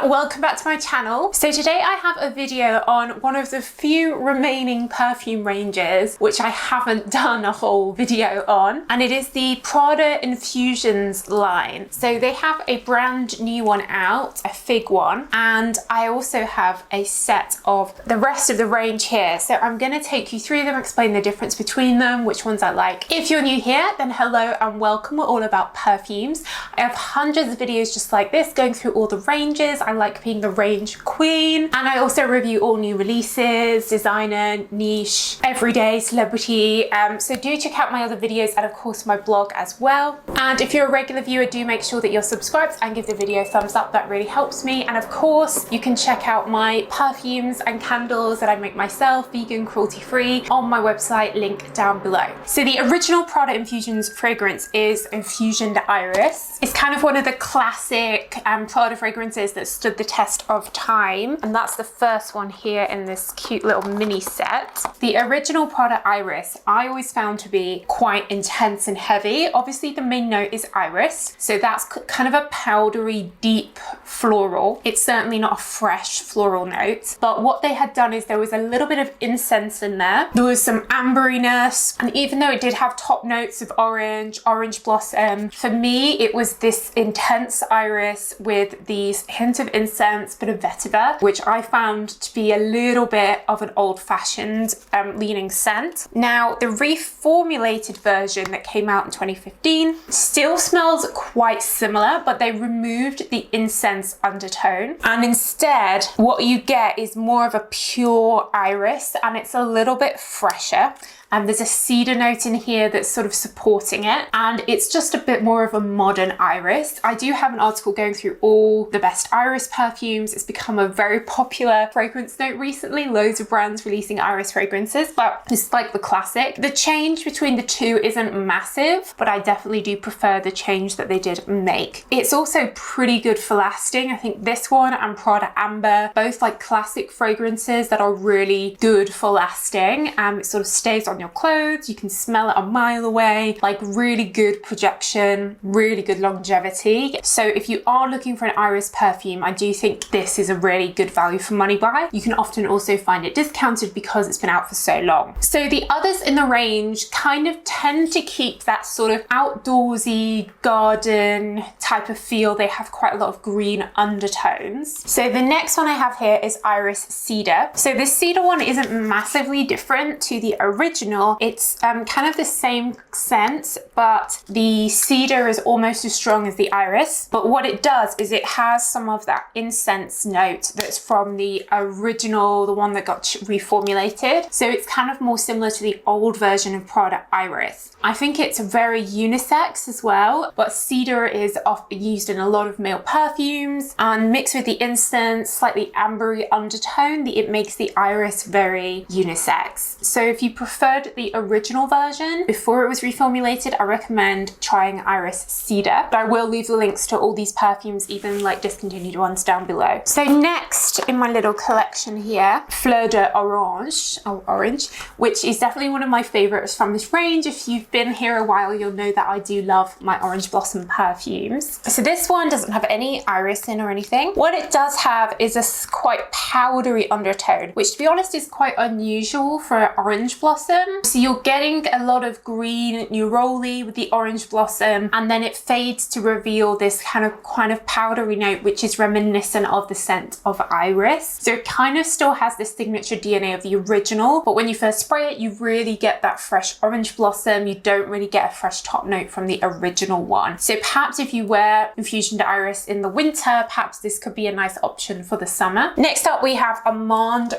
welcome back to my channel. So today I have a video on one of the few remaining perfume ranges which I haven't done a whole video on, and it is the Prada Infusions line. So they have a brand new one out, a fig one, and I also have a set of the rest of the range here. So I'm going to take you through them, explain the difference between them, which ones I like. If you're new here, then hello and welcome. We're all about perfumes. I have hundreds of videos just like this going through all the ranges. I like being the range queen, and I also review all new releases, designer, niche, everyday, celebrity. So do check out my other videos and of course my blog as well. And if you're a regular viewer, do make sure that you're subscribed and give the video a thumbs up. That really helps me. And of course you can check out my perfumes and candles that I make myself, vegan, cruelty free, on my website, link down below. So the original Prada Infusions fragrance is Infusion de Iris. It's kind of one of the classic Prada fragrances that stood the test of time, and that's the first one here in this cute little mini set. The original Prada Iris I always found to be quite intense and heavy. Obviously the main note is iris, so that's kind of a powdery deep floral. It's certainly not a fresh floral note, but what they had done is there was a little bit of incense in there. There was some amberiness, and even though it did have top notes of orange blossom, for me it was this intense iris with these hint of incense, bit of vetiver, which I found to be a little bit of an old-fashioned leaning scent. Now the reformulated version that came out in 2015 still smells quite similar, but they removed the incense undertone, and instead what you get is more of a pure iris, and it's a little bit fresher. And there's a cedar note in here that's sort of supporting it, and it's just a bit more of a modern iris. I do have an article going through all the best iris perfumes. It's become a very popular fragrance note recently, loads of brands releasing iris fragrances, but it's like the classic. The change between the two isn't massive, but I definitely do prefer the change that they did make. It's also pretty good for lasting. I think this one and Prada Amber, both like classic fragrances that are really good for lasting. It sort of stays on your clothes, you can smell it a mile away, like really good projection, really good longevity. So if you are looking for an iris perfume, I do think this is a really good value for money buy. You can often also find it discounted because it's been out for so long. So the others in the range kind of tend to keep that sort of outdoorsy garden type of feel. They have quite a lot of green undertones. So the next one I have here is Iris Cedar. So this cedar one isn't massively different to the original. It's kind of the same scent, but the cedar is almost as strong as the iris. But what it does is it has some of that incense note that's from the original, the one that got reformulated. So it's kind of more similar to the old version of Prada Iris. I think it's very unisex as well, but cedar is often used in a lot of male perfumes, and mixed with the incense, slightly ambery undertone, it makes the iris very unisex. So if you preferred the original version before it was reformulated, I recommend trying Iris Cedar. But I will leave the links to all these perfumes, even like discontinued ones, down below. So next in my little collection here, Fleur d'Orange, which is definitely one of my favorites from this range. If you've been here a while, you'll know that I do love my orange blossom perfumes. So this one doesn't have any iris in or anything. What it does have is a quite powdery undertone, which to be honest is quite unusual for orange blossom. So you're getting a lot of green neroli with the orange blossom, and then it fades to reveal this kind of powdery note, which is reminiscent of the scent of iris. So it kind of still has the signature DNA of the original, but when you first spray it, you really get that fresh orange blossom. You don't really get a fresh top note from the original one. So perhaps if you wear Infusion de Iris in the winter, perhaps this could be a nice option for the summer. Next up we have Amand,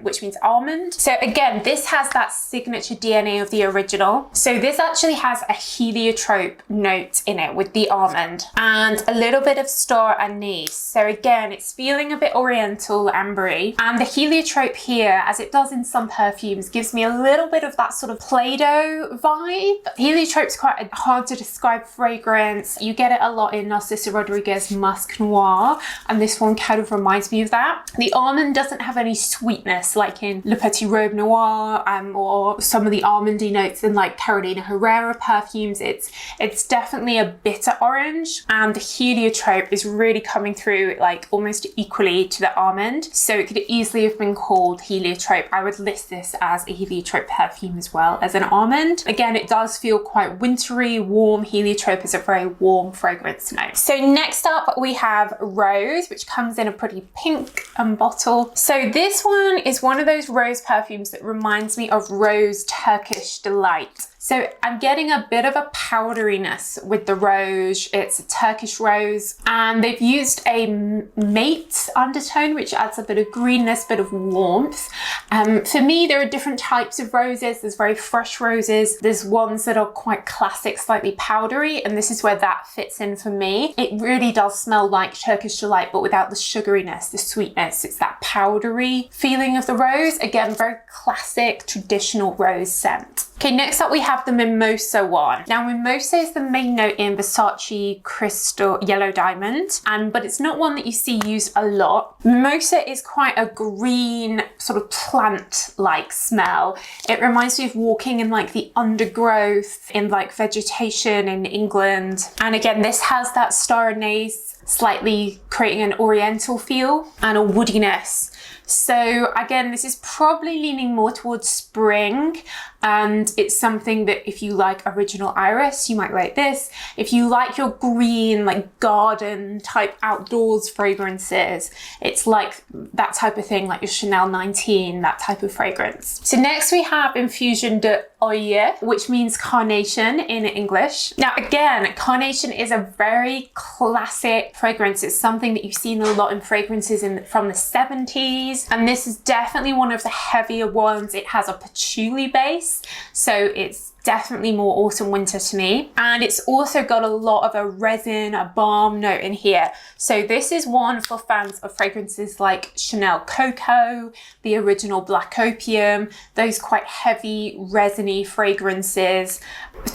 which means almond. So again, this has that signature DNA of the original. So this actually has a heliotrope note in it with the almond and a little bit of star anise. So again, it's feeling a bit oriental, ambery, and the heliotrope here, as it does in some perfumes, gives me a little bit of that sort of Play-Doh vibe. Heliotrope's quite a hard to describe fragrance. You get it a lot in Narciso Rodriguez Musk Noir, and this one kind of reminds me of that. The almond doesn't have any sweetness like in Le Petit Robe Noir or got some of the almondy notes in like Carolina Herrera perfumes. It's definitely a bitter orange, and the heliotrope is really coming through like almost equally to the almond. So it could easily have been called heliotrope. I would list this as a heliotrope perfume as well as an almond. Again, it does feel quite wintry, warm. Heliotrope is a very warm fragrance note. So next up we have Rose, which comes in a pretty pink bottle. So this one is one of those rose perfumes that reminds me of Rose Turkish Delight. So I'm getting a bit of a powderiness with the rose. It's a Turkish rose, and they've used a mate undertone, which adds a bit of greenness, bit of warmth. For me, there are different types of roses. There's very fresh roses. There's ones that are quite classic, slightly powdery, and this is where that fits in for me. It really does smell like Turkish Delight, but without the sugariness, the sweetness. It's that powdery feeling of the rose. Again, very classic, traditional rose scent. Okay, next up we have the Mimosa one. Now Mimosa is the main note in Versace Crystal Yellow Diamond, but it's not one that you see used a lot. Mimosa is quite a green, sort of plant-like smell. It reminds me of walking in like the undergrowth, in like vegetation in England. And again, this has that star anise, slightly creating an oriental feel and a woodiness. So again, this is probably leaning more towards spring, and it's something that if you like Original Iris, you might like this. If you like your green, like garden type outdoors fragrances, it's like that type of thing, like your Chanel 19, that type of fragrance. So next we have Infusion de Prada, which means carnation in English. Now again, carnation is a very classic fragrance. It's something that you've seen a lot in fragrances from the 70s. And this is definitely one of the heavier ones. It has a patchouli base, so it's definitely more autumn winter to me. And it's also got a lot of a resin, a balm note in here. So this is one for fans of fragrances like Chanel Coco, the original Black Opium, those quite heavy resiny fragrances.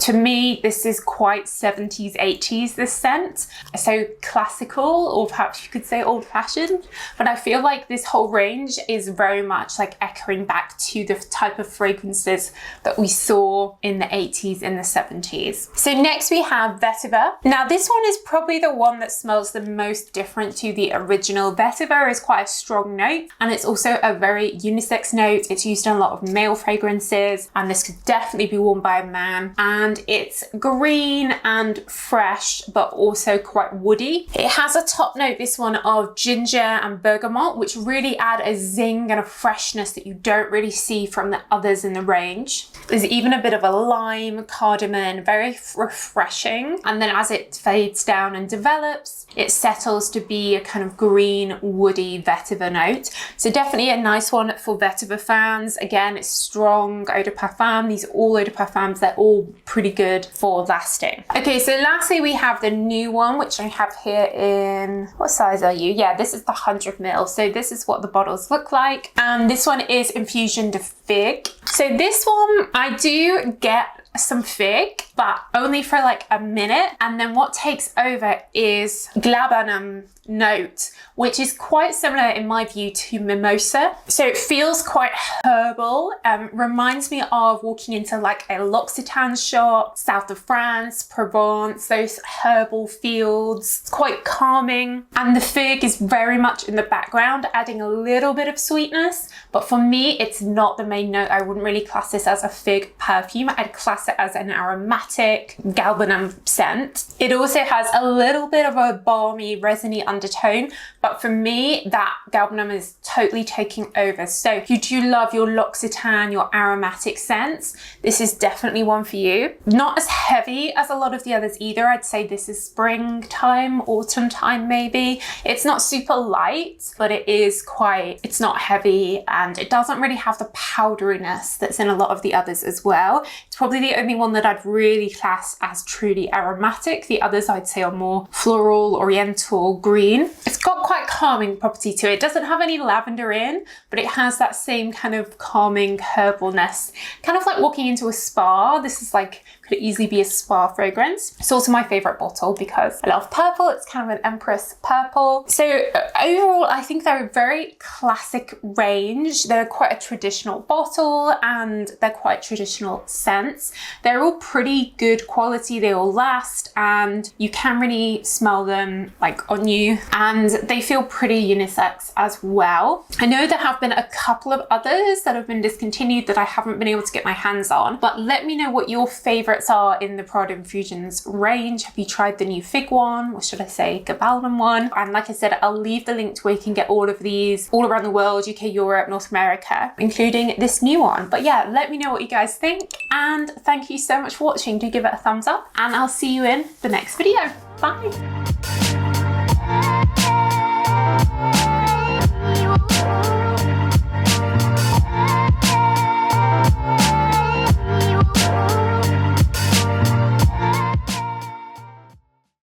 To me, this is quite 70s, 80s, this scent. So classical, or perhaps you could say old fashioned, but I feel like this whole range is very much like echoing back to the type of fragrances that we saw in the 80s and the 70s. So next we have Vetiver. Now this one is probably the one that smells the most different to the original. Vetiver is quite a strong note, and it's also a very unisex note. It's used in a lot of male fragrances, and this could definitely be worn by a man. And it's green and fresh, but also quite woody. It has a top note, this one, of ginger and bergamot, which really add a zing and a freshness that you don't really see from the others in the range. There's even a bit of a lime, cardamom, very refreshing. And then as it fades down and develops, it settles to be a kind of green, woody vetiver note. So definitely a nice one for vetiver fans. Again, it's strong eau de parfum. These are all eau de parfums. They're all pretty good for lasting. Okay, so lastly we have the new one, which I have here in, what size are you? Yeah, this is the 100 ml. So this is what the bottles look like. And this one is Infusion de Fig. So this one, I do get some fig, but only for like a minute. And then what takes over is Glabanum note, which is quite similar in my view to Mimosa. So it feels quite herbal, reminds me of walking into like a L'Occitane shop, south of France, Provence, those herbal fields. It's quite calming. And the fig is very much in the background, adding a little bit of sweetness. But for me, it's not the main note. I wouldn't really class this as a fig perfume. I'd class it as an aromatic galbanum scent. It also has a little bit of a balmy, resiny undertone, but for me, that galbanum is totally taking over. So if you do love your L'Occitane, your aromatic scents, this is definitely one for you. Not as heavy as a lot of the others either. I'd say this is springtime, autumn time maybe. It's not super light, but it is quite, it's not heavy, and it doesn't really have the powderiness that's in a lot of the others as well. It's probably the the only one that I'd really class as truly aromatic. The others I'd say are more floral, oriental, green. It's got quite calming property to it. It doesn't have any lavender in, but it has that same kind of calming herbalness, kind of like walking into a spa. This is like, could easily be a spa fragrance. It's also my favorite bottle because I love purple. It's kind of an empress purple. So overall, I think they're a very classic range. They're quite a traditional bottle and they're quite traditional scents. They're all pretty good quality. They all last and you can really smell them like on you, and they feel pretty unisex as well. I know there have been a couple of others that have been discontinued that I haven't been able to get my hands on, but let me know what your favorites are in the Prada Infusions range. Have you tried the new fig one, or should I say Gabalman one? And like I said, I'll leave the link to where you can get all of these all around the world, UK, Europe, North America, including this new one. But yeah, let me know what you guys think, and thank you so much for watching. Do give it a thumbs up, and I'll see you in the next video. Bye.